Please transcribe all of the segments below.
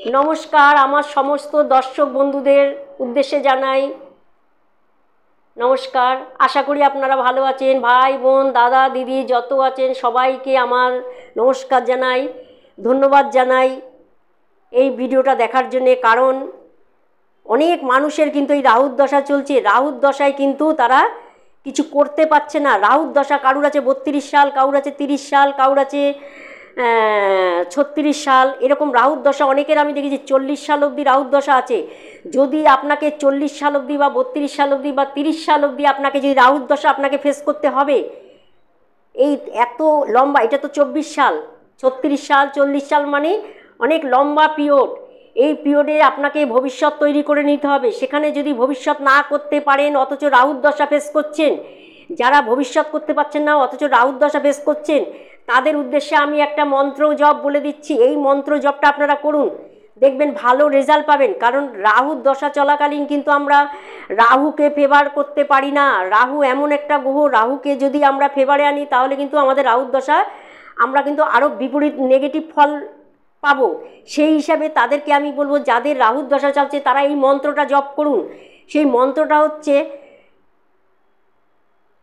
नमस्कार आमार समस्त दर्शक बंधुदेर उद्देश्ये जानाई नमस्कार। आशा करी आपनारा भालो आछेन। भाई बोन दादा दिदी जत आछेन सबाइके आमार नमस्कार जानाई, धन्यवाद जानाई এই ভিডিওটা দেখার জন্য। কারণ অনেক মানুষের কিন্তু এই রাহুর দশা চলছে, রাহুর দশায় কিন্তু তারা কিছু করতে পারছে না। রাহুর দশা কারুর আছে 32 সাল, কারুর আছে 30 সাল, কারুর আছে 36 সাল, এরকম রাহুর দশা অনেকের আমি দেখেছি 40 সাল অবধি রাহুর দশা আছে। যদি আপনাকে 40 সাল অবধি বা 32 সাল অবধি বা 30 সাল অবধি আপনাকে যদি রাহুর দশা আপনাকে ফেস করতে হবে, এই এত লম্বা, এটা তো 24 সাল, 36 সাল 40 সাল মানে অনেক লম্বা পিরিয়ড। এই পিরিয়ডে আপনাকে ভবিষ্যৎ তৈরি করে নিতে হবে। সেখানে যদি ভবিষ্যৎ না করতে পারেন অথচ রাহুর দশা ফেস করছেন, যারা ভবিষ্যৎ করতে পারছেন না অথচ রাহুর দশা ফেস করছেন, তাদের উদ্দেশ্যে আমি একটা মন্ত্র জপ বলে দিচ্ছি। এই মন্ত্র জপটা আপনারা করুন, দেখবেন ভালো রেজাল্ট পাবেন। কারণ রাহুর দশা চলাকালীন কিন্তু আমরা রাহুকে ফেভার করতে পারি না। রাহু এমন একটা গ্রহ, রাহুকে যদি আমরা ফেভারে আনি তাহলে কিন্তু আমাদের রাহুর দশা আমরা কিন্তু আরও বিপরীত নেগেটিভ ফল পাবো। সেই হিসাবে তাদেরকে আমি বলবো, যাদের রাহুর দশা চলছে তারা এই মন্ত্রটা জপ করুন। সেই মন্ত্রটা হচ্ছে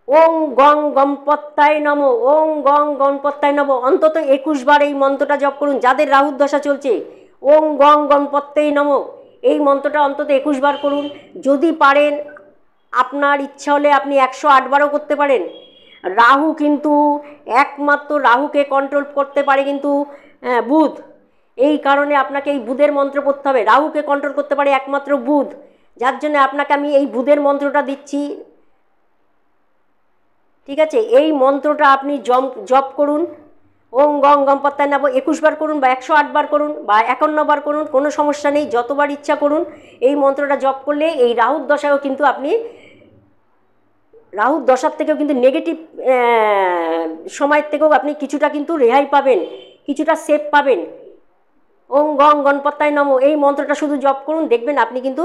ওং গং গণপত্যায় নমঃ, ওং গং গণপত্যায় নমঃ। অন্তত 21 বার এই মন্ত্রটা জপ করুন যাদের রাহুর দশা চলছে। ওং গং গণপত্যায় নমঃ এই মন্ত্রটা অন্তত 21 বার করুন। যদি পারেন, আপনার ইচ্ছা হলে আপনি 108 বারও করতে পারেন। রাহু কিন্তু একমাত্র রাহুকে কন্ট্রোল করতে পারে কিন্তু বুধ। এই কারণে আপনাকে এই বুধের মন্ত্র পড়তে হবে। রাহুকে কন্ট্রোল করতে পারে একমাত্র বুধ, যার জন্য আপনাকে আমি এই বুধের মন্ত্রটা দিচ্ছি। ঠিক আছে, এই মন্ত্রটা আপনি জপ করুন। ওং গং গণপত্যায় নমঃ 21 বার করুন বা 108 বার করুন বা 51 বার করুন, কোনো সমস্যা নেই, যতবার ইচ্ছা করুন। এই মন্ত্রটা জপ করলে এই রাহুর দশায়ও কিন্তু আপনি রাহুর দশার থেকেও কিন্তু নেগেটিভ সময়ের থেকেও আপনি কিছুটা কিন্তু রেহাই পাবেন, কিছুটা সেফ পাবেন। ওং গং গণপত্যায় নমঃ এই মন্ত্রটা শুধু জপ করুন, দেখবেন আপনি কিন্তু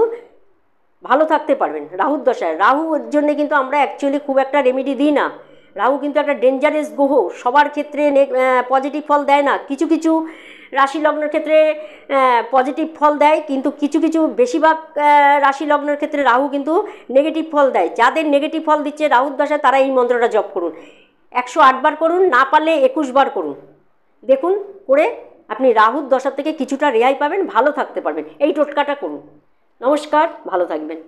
ভালো থাকতে পারবেন রাহুর দশায়। রাহুর জন্য কিন্তু আমরা অ্যাকচুয়ালি খুব একটা রেমেডি দিই না। রাহু কিন্তু একটা ডেঞ্জারাস গ্রহ, সবার ক্ষেত্রে পজিটিভ ফল দেয় না। কিছু কিছু রাশি লগ্নের ক্ষেত্রে পজিটিভ ফল দেয়, কিন্তু কিছু কিছু বেশিরভাগ রাশি লগ্নের ক্ষেত্রে রাহু কিন্তু নেগেটিভ ফল দেয়। যাদের নেগেটিভ ফল দিচ্ছে রাহুর দশায় তারা এই মন্ত্রটা জপ করুন। 108 বার করুন, না পারলে 21 বার করুন। দেখুন করে আপনি রাহুর দশা থেকে কিছুটা রেহাই পাবেন, ভালো থাকতে পারবেন। এই টোটকাটা করুন। নমস্কার, ভালো থাকবেন।